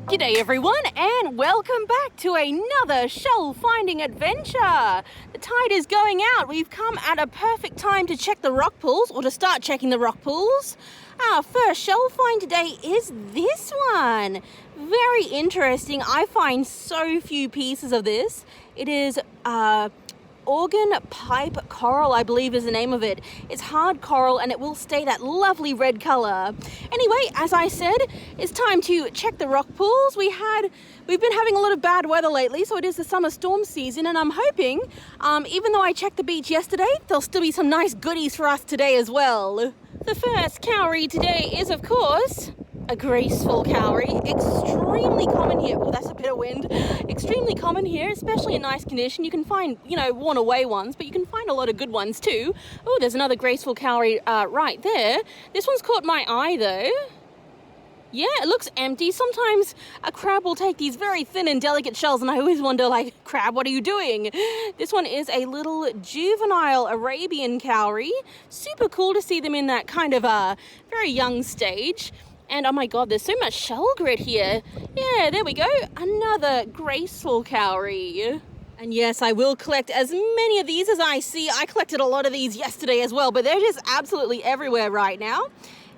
G'day everyone, and welcome back to another shell finding adventure. The tide is going out. We've come at a perfect time to check the rock pools, or to start checking the rock pools. Our first shell find today is this one. Very interesting. I find so few pieces of this. It is organ pipe coral, I believe is the name of it. It's hard coral and it will stay that lovely red color. Anyway, as I said, it's time to check the rock pools. We've been having a lot of bad weather lately, so it is the summer storm season, and I'm hoping, even though I checked the beach yesterday, there'll still be some nice goodies for us today as well. The first cowrie today is, of course, a graceful cowrie. Extremely common here. Oh, that's a bit of wind. Extremely common here, especially in nice condition. You can find, worn away ones, but you can find a lot of good ones too. Oh, there's another graceful cowrie right there. This one's caught my eye though. Yeah, it looks empty. Sometimes a crab will take these very thin and delicate shells, and I always wonder, like, crab, what are you doing? This one is a little juvenile Arabian cowrie. Super cool to see them in that kind of very young stage. And oh my god, there's so much shell grit here. Yeah, there we go. Another graceful cowrie. And yes, I will collect as many of these as I see. I collected a lot of these yesterday as well, but they're just absolutely everywhere right now.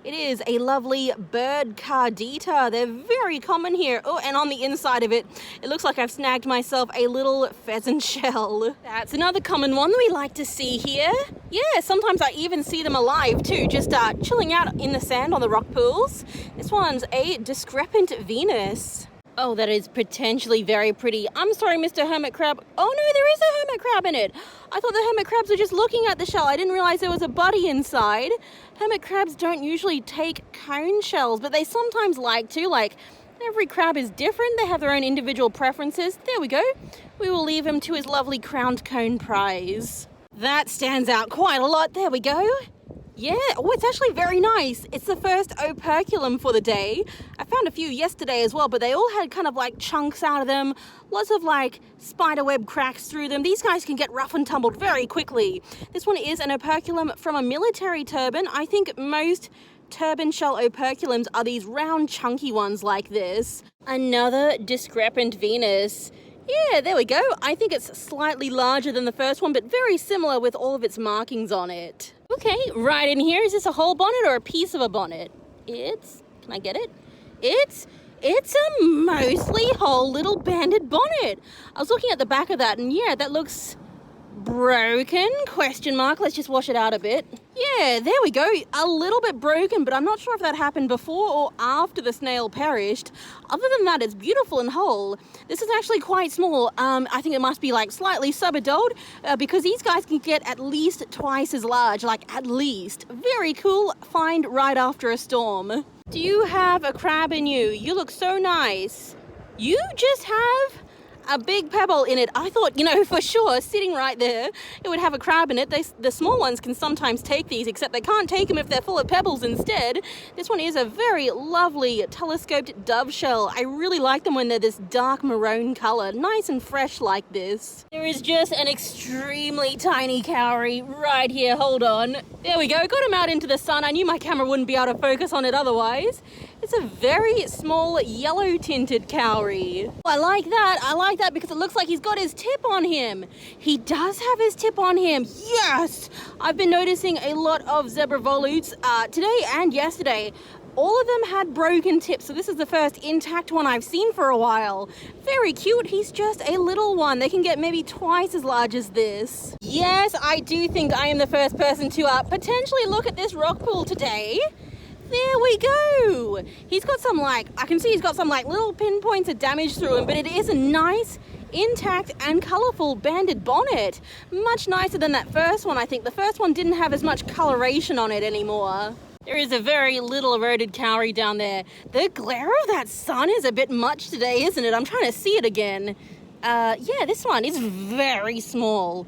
It is a lovely bird cardita. They're very common here. Oh, and on the inside of it, it looks like I've snagged myself a little pheasant shell. That's another common one that we like to see here. Yeah, sometimes I even see them alive too, just chilling out in the sand on the rock pools. This one's a discrepant Venus. Oh, that is potentially very pretty. I'm sorry, Mr. Hermit Crab. Oh no, there is a hermit crab in it. I thought the hermit crabs were just looking at the shell. I didn't realize there was a buddy inside. Hermit crabs don't usually take cone shells, but they sometimes like to. Like, every crab is different. They have their own individual preferences. There we go. We will leave him to his lovely crowned cone prize. That stands out quite a lot. There we go. Yeah, oh, it's actually very nice. It's the first operculum for the day. I found a few yesterday as well, but they all had kind of like chunks out of them. Lots of like spiderweb cracks through them. These guys can get rough and tumbled very quickly. This one is an operculum from a military turban. I think most turban shell operculums are these round chunky ones like this. Another discrepant Venus. Yeah, there we go. I think it's slightly larger than the first one, but very similar with all of its markings on it. Okay, right in here, is this a whole bonnet or a piece of a bonnet? Can I get it? It's a mostly whole little banded bonnet. I was looking at the back of that, and yeah, that looks broken, question mark. Let's just wash it out a bit. Yeah, there we go. A little bit broken, but I'm not sure if that happened before or after the snail perished. Other than that, it's beautiful and whole. This is actually quite small. I think it must be like slightly sub-adult because these guys can get at least twice as large, like at least. Very cool find right after a storm. Do you have a crab in you? You look so nice. You just have a big pebble in it. I thought, for sure, sitting right there, it would have a crab in it. The small ones can sometimes take these, except they can't take them if they're full of pebbles instead. This one is a very lovely telescoped dove shell. I really like them when they're this dark maroon color, nice and fresh like this. There is just an extremely tiny cowrie right here. Hold on. There we go. Got him out into the sun. I knew my camera wouldn't be able to focus on it otherwise. It's a very small yellow tinted cowrie. I like that. I like that because it looks like he's got his tip on him. He does have his tip on him. Yes! I've been noticing a lot of zebra volutes today and yesterday. All of them had broken tips, so this is the first intact one I've seen for a while. Very cute. He's just a little one. They can get maybe twice as large as this. Yes, I do think I am the first person to potentially look at this rock pool today. There we go. He's got some I can see he's got some little pinpoints of damage through him, but it is a nice, intact and colourful banded bonnet. Much nicer than that first one, I think. The first one didn't have as much coloration on it anymore. There is a very little eroded cowrie down there. The glare of that sun is a bit much today, isn't it? I'm trying to see it again. Yeah, this one is very small.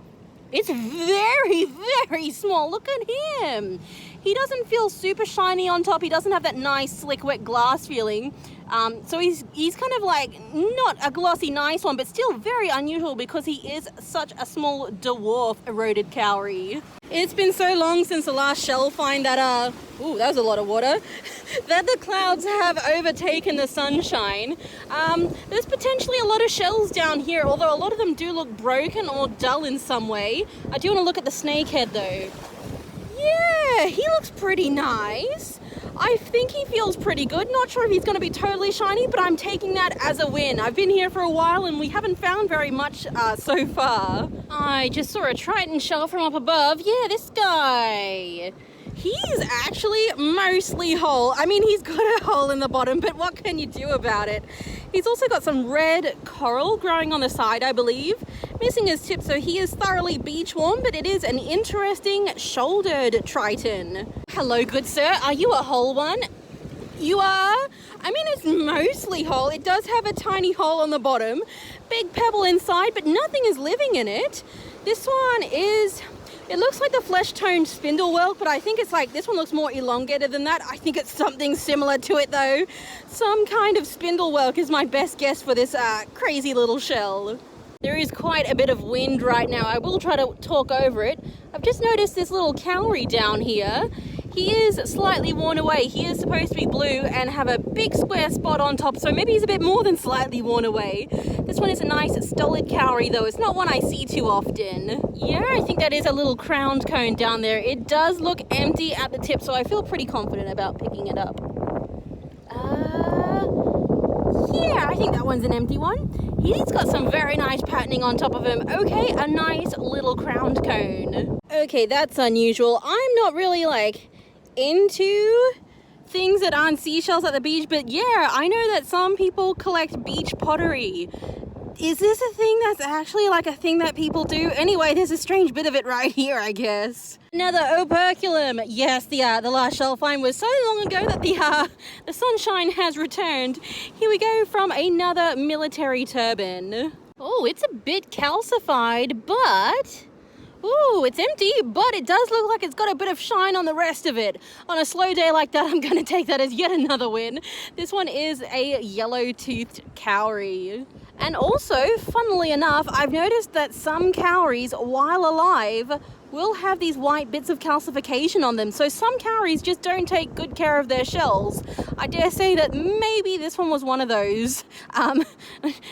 It's very, very small. Look at him. He doesn't feel super shiny on top. He doesn't have that nice slick wet glass feeling. So he's kind of like not a glossy nice one, but still very unusual because he is such a small dwarf eroded cowrie. It's been so long since the last shell find that ooh, that was a lot of water, that the clouds have overtaken the sunshine. There's potentially a lot of shells down here, although a lot of them do look broken or dull in some way. I do want to look at the snakehead though. Yeah, he looks pretty nice. I think he feels pretty good. Not sure if he's going to be totally shiny, but I'm taking that as a win. I've been here for a while and we haven't found very much so far. I just saw a Triton shell from up above. Yeah, this guy. He's actually mostly whole. I mean, he's got a hole in the bottom, but what can you do about it? He's also got some red coral growing on the side, I believe. Missing his tip, so he is thoroughly beach warm, but it is an interesting shouldered Triton. Hello, good sir. Are you a whole one? You are? I mean, it's mostly whole. It does have a tiny hole on the bottom. Big pebble inside, but nothing is living in it. This one is... It looks like the flesh-toned spindlewhelk, but I think it's like, this one looks more elongated than that. I think it's something similar to it though. Some kind of spindlewhelk is my best guess for this crazy little shell. There is quite a bit of wind right now. I will try to talk over it. I've just noticed this little cowrie down here. He is slightly worn away. He is supposed to be blue and have a big square spot on top, so maybe he's a bit more than slightly worn away. This one is a nice stolid cowrie though. It's not one I see too often. Yeah, I think that is a little crowned cone down there. It does look empty at the tip, so I feel pretty confident about picking it up. Yeah, I think that one's an empty one. He's got some very nice patterning on top of him. Okay, a nice little crowned cone. Okay, that's unusual. I'm not really like into things that aren't seashells at the beach, but yeah, I know that some people collect beach pottery. Is this a thing that's actually like a thing that people do? Anyway, there's a strange bit of it right here, I guess. Another operculum. Yes, the last shell find was so long ago that the sunshine has returned. Here we go from another military turban. Oh, it's a bit calcified, but... Ooh, it's empty, but it does look like it's got a bit of shine on the rest of it. On a slow day like that, I'm going to take that as yet another win. This one is a yellow-toothed cowrie. And also, funnily enough, I've noticed that some cowries, while alive, will have these white bits of calcification on them. So some cowries just don't take good care of their shells. I dare say that maybe this one was one of those.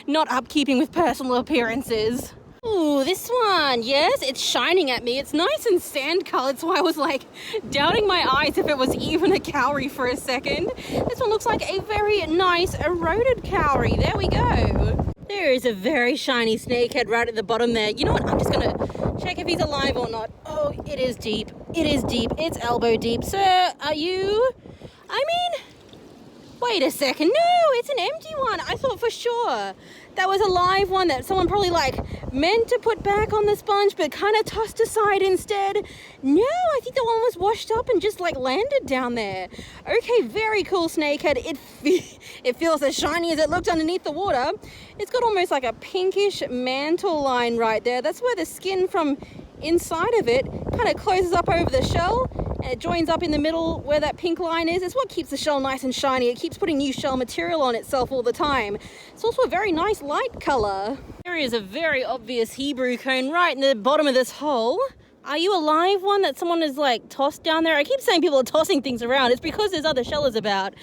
Not upkeeping with personal appearances. Ooh, this one, yes, it's shining at me. It's nice and sand colored, so I was like doubting my eyes if it was even a cowrie for a second. This one looks like a very nice eroded cowrie. There we go. There is a very shiny snakehead right at the bottom there. You know what? I'm just gonna check if he's alive or not. Oh, it is deep. It is deep. It's elbow deep. Sir, are you? I mean, wait a second. No, it's an empty one. I thought for sure that was a live one that someone probably like meant to put back on the sponge but kind of tossed aside instead. No, I think the one was washed up and just like landed down there. Okay, very cool snakehead. It feels as shiny as it looked underneath the water. It's got almost like a pinkish mantle line right there. That's where the skin from inside of it kind of closes up over the shell and it joins up in the middle where that pink line is. It's what keeps the shell nice and shiny. It keeps putting new shell material on itself all the time. It's also a very nice light color. There is a very obvious Hebrew cone right in the bottom of this hole. Are you a live one that someone has like tossed down there? I keep saying people are tossing things around. It's because there's other shellers about.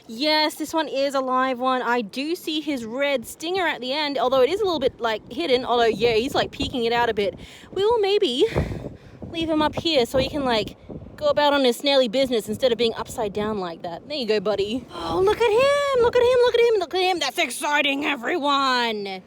Yes, this one is a live one. I do see his red stinger at the end, although it is a little bit like hidden. Although yeah, he's like peeking it out a bit. We will maybe leave him up here so he can like go about on his snaily business instead of being upside down like that. There you go, buddy. Oh, look at him! Look at him! Look at him! Look at him! That's exciting, everyone!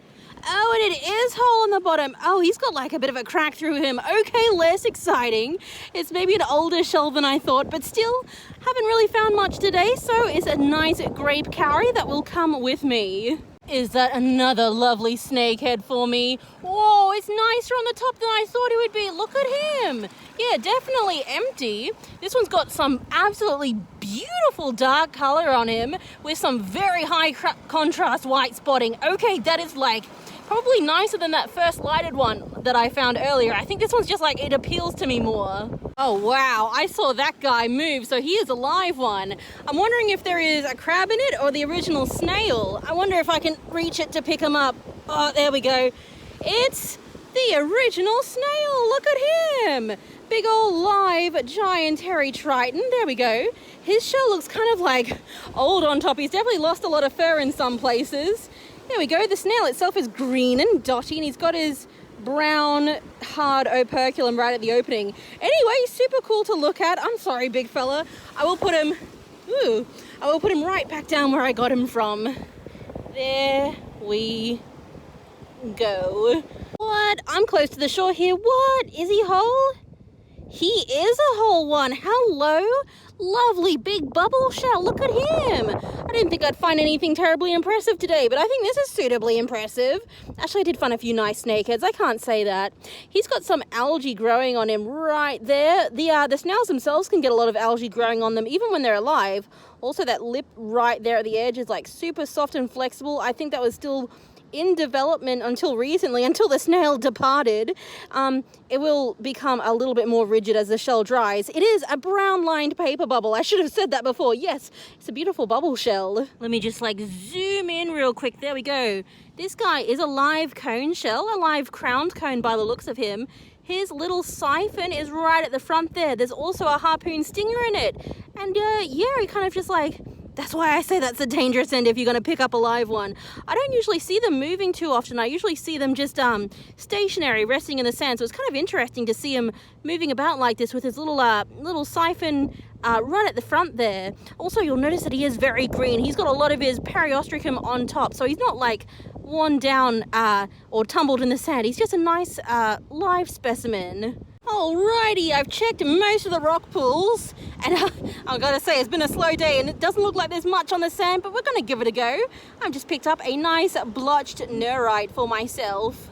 Oh, and it is hole on the bottom. Oh, he's got like a bit of a crack through him. Okay, less exciting. It's maybe an older shell than I thought, but still haven't really found much today, so it's a nice grape cowrie that will come with me. Is that another lovely snakehead for me? Whoa, it's nicer on the top than I thought it would be. Look at him. Yeah, definitely empty. This one's got some absolutely beautiful dark color on him with some very high contrast white spotting. Okay, that is like probably nicer than that first lighted one that I found earlier. I think this one's just like, it appeals to me more. Oh wow, I saw that guy move, so he is a live one. I'm wondering if there is a crab in it or the original snail. I wonder if I can reach it to pick him up. Oh, there we go. It's the original snail, look at him. Big old live giant hairy triton, there we go. His shell looks kind of like old on top. He's definitely lost a lot of fur in some places. There we go, the snail itself is green and dotty and he's got his brown hard operculum right at the opening. Anyway, super cool to look at. I'm sorry, big fella. I will put him right back down where I got him from. There we go. What? I'm close to the shore here. What? Is he whole? He is a whole one. Hello. Lovely big bubble shell. Look at him. I didn't think I'd find anything terribly impressive today, but I think this is suitably impressive. Actually, I did find a few nice snakeheads. I can't say that. He's got some algae growing on him right there. The snails themselves can get a lot of algae growing on them, even when they're alive. Also, that lip right there at the edge is like super soft and flexible. I think that was still in development until recently, until the snail departed. It will become a little bit more rigid as the shell dries. It is a brown lined paper bubble. I should have said that before. Yes, it's a beautiful bubble shell. Let me just like zoom in real quick. There we go. This guy is a live cone shell, a live crowned cone by the looks of him. His little siphon is right at the front there. There's also a harpoon stinger in it. And yeah, he kind of just like, that's why I say that's a dangerous end if you're going to pick up a live one. I don't usually see them moving too often. I usually see them just stationary, resting in the sand. So it's kind of interesting to see him moving about like this with his little siphon right at the front there. Also, you'll notice that he is very green. He's got a lot of his periostracum on top. So he's not like worn down or tumbled in the sand. He's just a nice live specimen. Alrighty, I've checked most of the rock pools, and I've got to say it's been a slow day and it doesn't look like there's much on the sand, but we're going to give it a go. I've just picked up a nice blotched neurite for myself.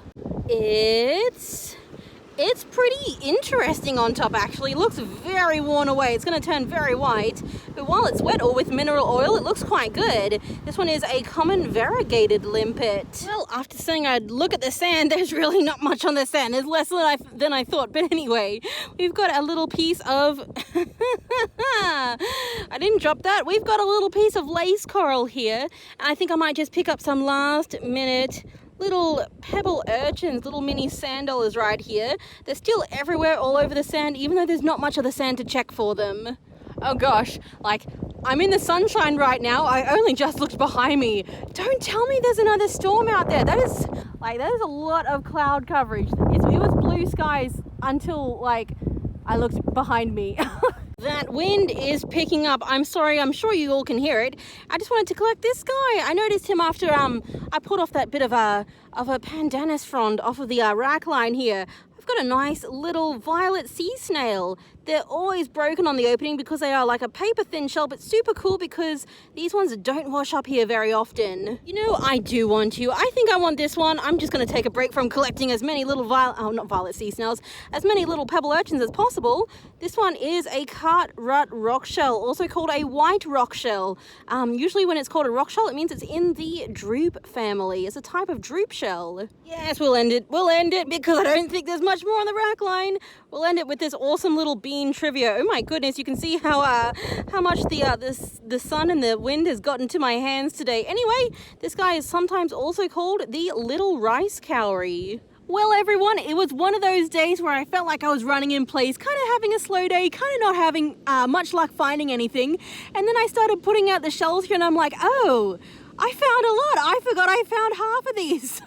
It's pretty interesting on top actually. It looks very worn away. It's going to turn very white, but while it's wet or with mineral oil, it looks quite good. This one is a common variegated limpet. Well, after saying I'd look at the sand, there's really not much on the sand. There's less than I thought, but anyway, we've got a little piece of... I didn't drop that. We've got a little piece of lace coral here, and I think I might just pick up some last minute little pebble urchins, little mini sand dollars right here. They're still everywhere all over the sand, even though there's not much of the sand to check for them. Oh gosh, like, I'm in the sunshine right now. I only just looked behind me. Don't tell me there's another storm out there. That is a lot of cloud coverage. It was blue skies until like I looked behind me. That wind is picking up. I'm sorry, I'm sure you all can hear it. I just wanted to collect this guy. I noticed him after I pulled off that bit of a pandanus frond off of the rack line here. I've got a nice little violet sea snail. They're always broken on the opening because they are like a paper thin shell, but super cool because these ones don't wash up here very often. You know, I do want to. I think I want this one. I'm just going to take a break from collecting as many little not violet sea snails, as many little pebble urchins as possible. This one is a cartwright rock shell, also called a white rock shell. Usually when it's called a rock shell, it means it's in the droop family. It's a type of droop shell. Yes, we'll end it. We'll end it because I don't think there's much more on the rack line. We'll end it with this awesome little bean trivia. Oh my goodness, you can see how much the sun and the wind has gotten to my hands today. Anyway, this guy is sometimes also called the little rice cowrie. Well, everyone, it was one of those days where I felt like I was running in place, kind of having a slow day, kind of not having much luck finding anything. And then I started putting out the shells here and I'm like, oh, I found a lot. I forgot I found half of these.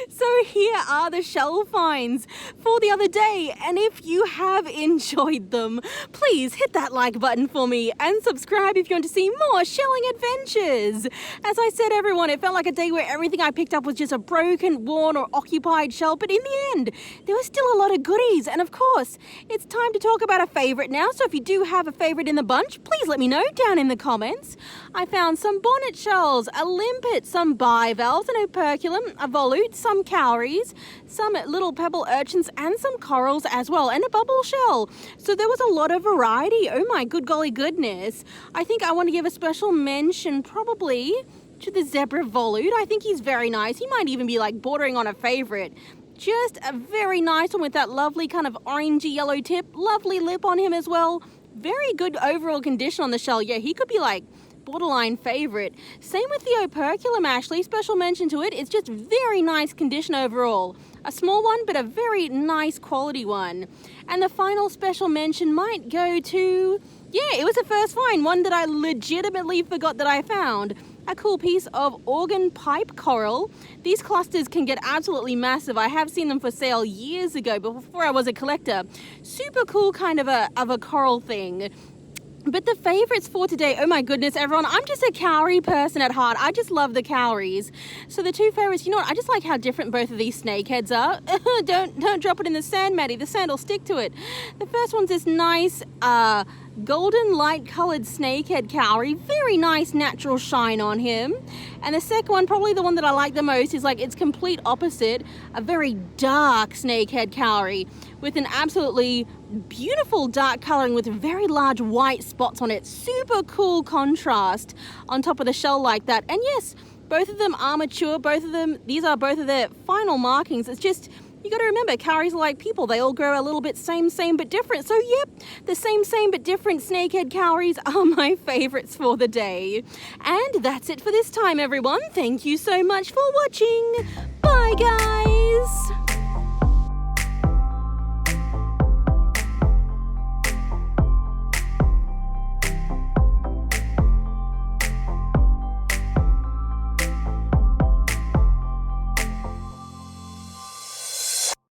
So here are the shell finds for the other day. And if you have enjoyed them, please hit that like button for me and subscribe if you want to see more shelling adventures. As I said, everyone, it felt like a day where everything I picked up was just a broken, worn or occupied shell. But in the end, there was still a lot of goodies. And of course, it's time to talk about a favorite now. So if you do have a favorite in the bunch, please let me know down in the comments. I found some bonnet shells, a limpet, some bivalves, an operculum, a volute, some cowries, some little pebble urchins, and some corals as well, and a bubble shell. So there was a lot of variety. Oh my good golly goodness. I think I want to give a special mention probably to the zebra volute. I think he's very nice. He might even be like bordering on a favorite. Just a very nice one with that lovely kind of orangey yellow tip. Lovely lip on him as well. Very good overall condition on the shell. Yeah, he could be like borderline favorite. Same with the operculum, Ashley. Special mention to it. It's just very nice condition overall. A small one, but a very nice quality one. And the final special mention might go to, yeah, it was a first find, one that I legitimately forgot that I found. A cool piece of organ pipe coral. These clusters can get absolutely massive. I have seen them for sale years ago, before I was a collector. Super cool kind of a coral thing. But the favorites for today, oh my goodness, everyone, I'm just a cowrie person at heart. I just love the cowries. So the two favorites, you know what, I just like how different both of these snakeheads are. Don't drop it in the sand, Maddie. The sand will stick to it. The first one's this nice golden light colored snakehead cowrie. Very nice natural shine on him. And the second one, probably the one that I like the most, is like its complete opposite, a very dark snakehead cowrie with an absolutely beautiful dark coloring with very large white spots on it. Super cool contrast on top of the shell like that. And yes, both of them are mature. These are both of their final markings. It's just, you got to remember, cowries are like people. They all grow a little bit same but different. So yep, the same but different snakehead cowries are my favorites for the day. And that's it for this time, everyone. Thank you so much for watching. Bye, guys.